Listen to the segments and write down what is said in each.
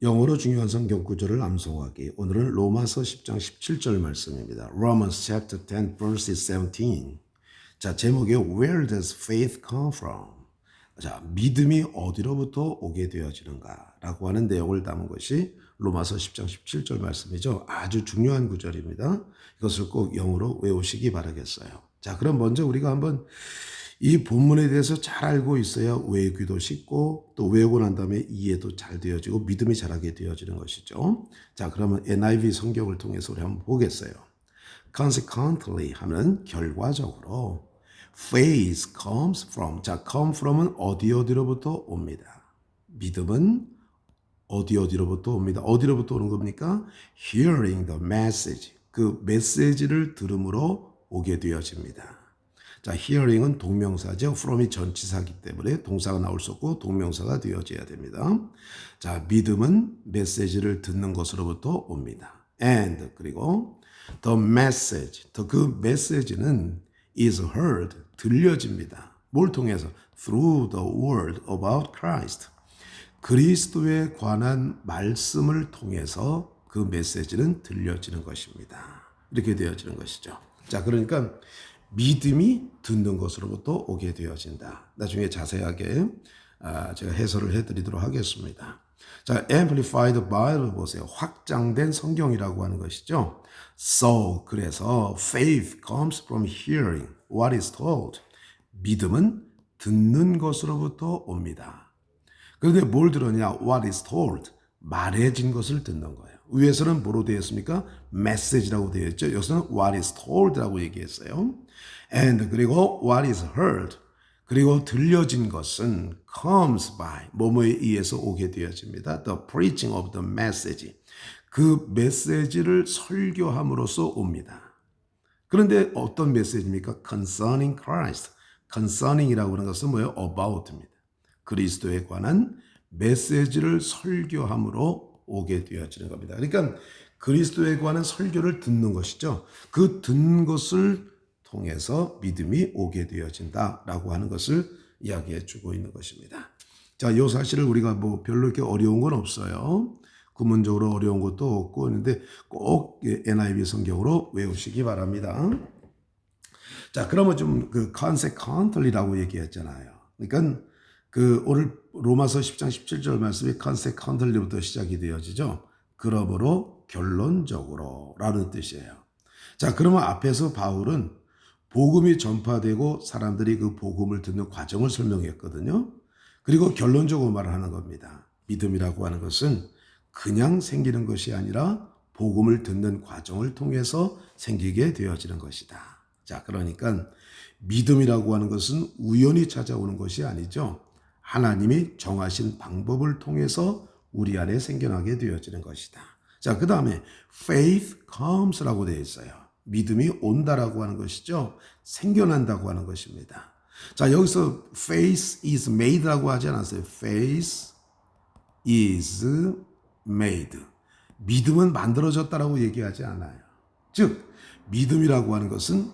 영어로 중요한 성경 구절을 암송하기. 오늘은 로마서 10장 17절 말씀입니다. Romans chapter 10 verses 17. 자, 제목이 Where does faith come from? 자, 믿음이 어디로부터 오게 되어지는가? 라고 하는 내용을 담은 것이 로마서 10장 17절 말씀이죠. 아주 중요한 구절입니다. 이것을 꼭 영어로 외우시기 바라겠어요. 자, 그럼 먼저 우리가 한번 이 본문에 대해서 잘 알고 있어야 외우기도 쉽고 또 외우고 난 다음에 이해도 잘 되어지고 믿음이 자라게 되어지는 것이죠. 자, 그러면 NIV 성경을 통해서 우리 한번 보겠어요. Consequently 하면 결과적으로 faith comes from. 자, come from은 어디로부터 옵니다. 믿음은 어디로부터 옵니다. 어디로부터 오는 겁니까? Hearing the message. 그 메시지를 들음으로 오게 되어집니다. 자, hearing은 동명사죠. from이 전치사이기 때문에 동사가 나올 수 없고 동명사가 되어져야 됩니다. 자, 믿음은 메시지를 듣는 것으로부터 옵니다. And 그리고 the message, 그 메시지는 is heard, 들려집니다. 뭘 통해서? Through the word about Christ. 그리스도에 관한 말씀을 통해서 그 메시지는 들려지는 것입니다. 이렇게 되어지는 것이죠. 자, 그러니까 믿음이 듣는 것으로부터 오게 되어진다. 나중에 자세하게 제가 해설을 해드리도록 하겠습니다. 자, Amplified Bible 보세요. 확장된 성경이라고 하는 것이죠. So, 그래서 faith comes from hearing what is told. 믿음은 듣는 것으로부터 옵니다. 그런데 뭘 들었냐? What is told. 말해진 것을 듣는 거예요. 위에서는 뭐로 되어 있습니까? message라고 되어 있죠. 여기서는 what is told라고 얘기했어요. And 그리고 what is heard. 그리고 들려진 것은 comes by 뭐뭐에 의해서 오게 되어집니다. The preaching of the message. 그 메시지를 설교함으로써 옵니다. 그런데 어떤 메시지입니까? Concerning Christ. Concerning이라고 하는 것은 뭐예요? About입니다. 그리스도에 관한 메시지를 설교함으로 오게 되어지는 겁니다. 그러니까 그리스도에 관한 설교를 듣는 것이죠. 그 듣는 것을 통해서 믿음이 오게 되어진다라고 하는 것을 이야기해 주고 있는 것입니다. 자, 이 사실을 우리가 뭐 별로 이렇게 어려운 건 없어요. 구문적으로 어려운 것도 없고 있는데 꼭 NIV 성경으로 외우시기 바랍니다. 자, 그러면 좀 그 consequently라고 얘기했잖아요. 그러니까 그 오늘 로마서 10장 17절 말씀이 consequently부터 시작이 되어지죠. 그러므로 결론적으로 라는 뜻이에요. 자, 그러면 앞에서 바울은 복음이 전파되고 사람들이 그 복음을 듣는 과정을 설명했거든요. 그리고 결론적으로 말을 하는 겁니다. 믿음이라고 하는 것은 그냥 생기는 것이 아니라 복음을 듣는 과정을 통해서 생기게 되어지는 것이다. 자, 그러니까 믿음이라고 하는 것은 우연히 찾아오는 것이 아니죠. 하나님이 정하신 방법을 통해서 우리 안에 생겨나게 되어지는 것이다. 자, 그 다음에 faith comes라고 되어 있어요. 믿음이 온다라고 하는 것이죠. 생겨난다고 하는 것입니다. 자, 여기서 faith is made라고 하지 않았어요. faith is made. 믿음은 만들어졌다라고 얘기하지 않아요. 즉, 믿음이라고 하는 것은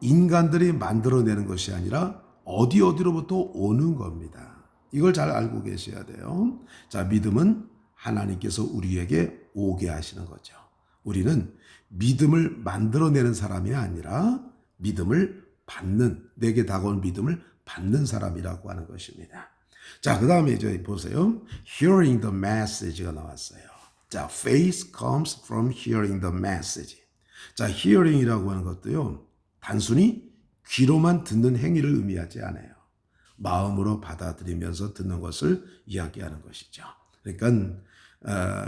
인간들이 만들어내는 것이 아니라 어디로부터 오는 겁니다. 이걸 잘 알고 계셔야 돼요. 자, 믿음은 하나님께서 우리에게 오게 하시는 거죠. 우리는 믿음을 만들어내는 사람이 아니라 믿음을 받는, 내게 다가온 믿음을 받는 사람이라고 하는 것입니다. 자, 그 다음에 이제 보세요. Hearing the message가 나왔어요. 자, faith comes from hearing the message. 자, hearing이라고 하는 것도요, 단순히 귀로만 듣는 행위를 의미하지 않아요. 마음으로 받아들이면서 듣는 것을 이야기하는 것이죠. 그러니까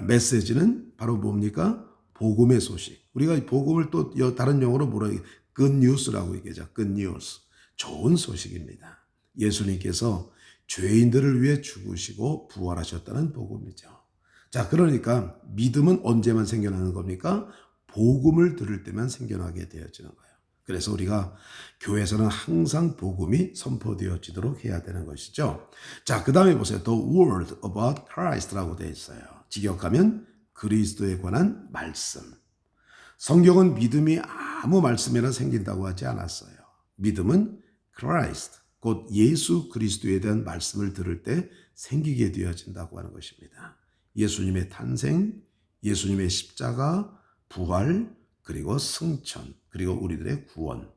메시지는 바로 뭡니까? 복음의 소식. 우리가 복음을 또 다른 용어로 뭐라 해요? Good news라고 얘기하죠. Good news. 좋은 소식입니다. 예수님께서 죄인들을 위해 죽으시고 부활하셨다는 복음이죠. 자, 그러니까 믿음은 언제만 생겨나는 겁니까? 복음을 들을 때만 생겨나게 되어지는 거예요. 그래서 우리가 교회에서는 항상 복음이 선포되어지도록 해야 되는 것이죠. 자, 그 다음에 보세요. The word about Christ라고 되어 있어요. 직역하면 그리스도에 관한 말씀. 성경은 믿음이 아무 말씀이나 생긴다고 하지 않았어요. 믿음은 Christ, 곧 예수 그리스도에 대한 말씀을 들을 때 생기게 되어진다고 하는 것입니다. 예수님의 탄생, 예수님의 십자가, 부활, 그리고 승천, 그리고 우리들의 구원.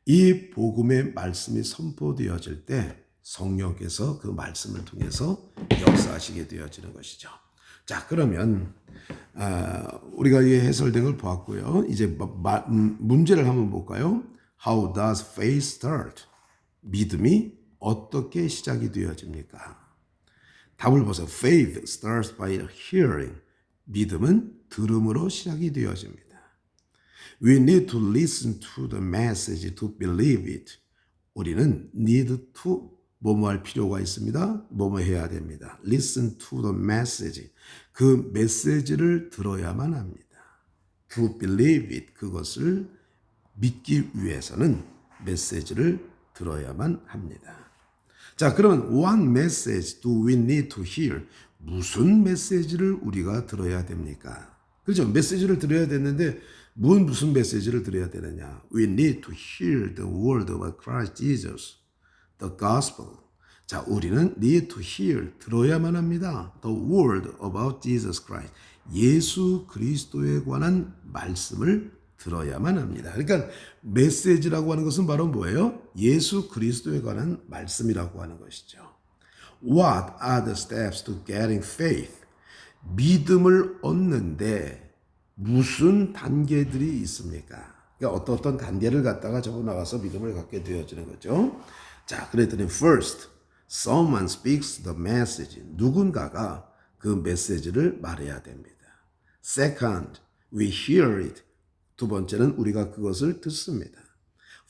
이 복음의 말씀이 선포되어질 때 성령께서 그 말씀을 통해서 역사하시게 되어지는 것이죠. 자, 그러면 우리가 이 해설된 걸 보았고요. 이제 문제를 한번 볼까요? How does faith start? 믿음이 어떻게 시작이 되어집니까? 답을 보세요. Faith starts by hearing. 믿음은 들음으로 시작이 되어집니다. We need to listen to the message to believe it. 우리는 need to 뭐뭐 할 필요가 있습니다. 뭐뭐 해야 됩니다. Listen to the message. 그 메시지를 들어야만 합니다. To believe it. 그것을 믿기 위해서는 메시지를 들어야만 합니다. 자, 그러면 what message do we need to hear? 무슨 메시지를 우리가 들어야 됩니까? 그렇죠? 메시지를 들어야 되는데 무슨 메시지를 들어야 되느냐? We need to hear the word of Christ Jesus, the gospel. 자, 우리는 need to hear, 들어야만 합니다. The word about Jesus Christ. 예수 그리스도에 관한 말씀을 들어야만 합니다. 그러니까 메시지라고 하는 것은 바로 뭐예요? 예수 그리스도에 관한 말씀이라고 하는 것이죠. What are the steps to getting faith? 믿음을 얻는데 무슨 단계들이 있습니까? 그러니까 어떤 단계를 갖다가 적어 나가서 믿음을 갖게 되어지는 거죠. 자, 그랬더니 first, someone speaks the message. 누군가가 그 메시지를 말해야 됩니다. Second, we hear it. 두 번째는 우리가 그것을 듣습니다.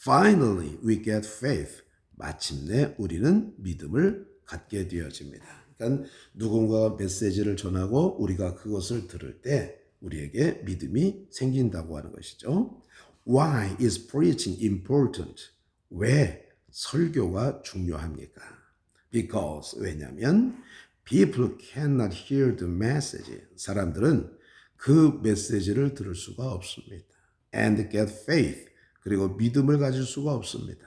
Finally, we get faith. 마침내 우리는 믿음을 갖게 되어집니다. 그러니까 누군가가 메시지를 전하고 우리가 그것을 들을 때 우리에게 믿음이 생긴다고 하는 것이죠. Why is preaching important? 왜 설교가 중요합니까? Because, 왜냐하면 people cannot hear the message. 사람들은 그 메시지를 들을 수가 없습니다. And get faith. 그리고 믿음을 가질 수가 없습니다.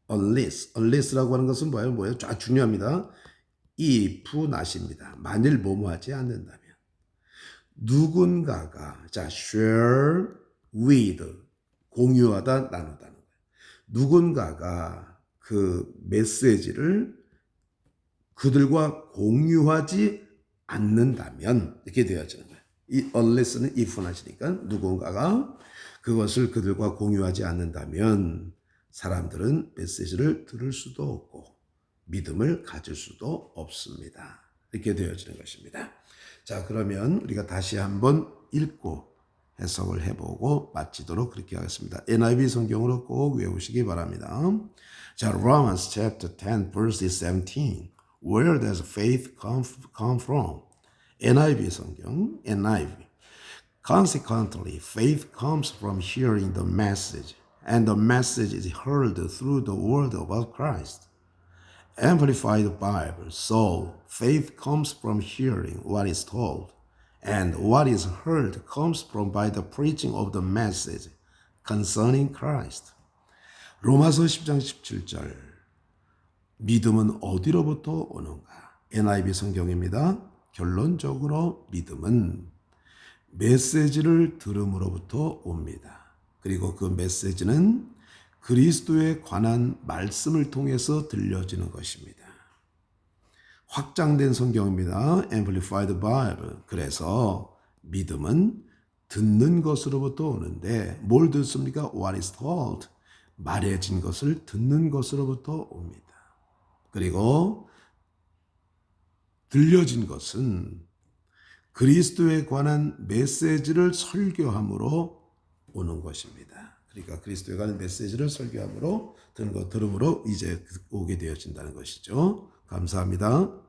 unless라고 하는 것은 뭐예요? 중요합니다. if not입니다. 만일 뭐뭐하지 않는다면. 누군가가 share with 공유하다 나누다는 거예요. 누군가가 그 메시지를 그들과 공유하지 않는다면 이렇게 되어지는 거예요. 이 unless는 if not이니까 누군가가 그것을 그들과 공유하지 않는다면 사람들은 메시지를 들을 수도 없고 믿음을 가질 수도 없습니다. 이렇게 되어지는 것입니다. 자, 그러면 우리가 다시 한번 읽고 해석을 해보고 마치도록 그렇게 하겠습니다. NIV 성경으로 꼭 외우시기 바랍니다. 자, Romans chapter 10 verse 17. Where does faith come from? NIV 성경, NIV. Consequently, faith comes from hearing the message, and the message is heard through the word about Christ. Amplified Bible. So, faith comes from hearing what is told, and what is heard comes from by the preaching of the message concerning Christ. 로마서 10장 17절. 믿음은 어디로부터 오는가? NIV 성경입니다. 결론적으로 믿음은 메시지를 들음으로부터 옵니다. 그리고 그 메시지는 그리스도에 관한 말씀을 통해서 들려지는 것입니다. 확장된 성경입니다. Amplified Bible. 그래서 믿음은 듣는 것으로부터 오는데 뭘 듣습니까? What is told. 말해진 것을 듣는 것으로부터 옵니다. 그리고 들려진 것은 그리스도에 관한 메시지를 설교함으로 오는 것입니다. 그러니까 그리스도에 관한 메시지를 설교함으로 들음으로 이제 오게 되어진다는 것이죠. 감사합니다.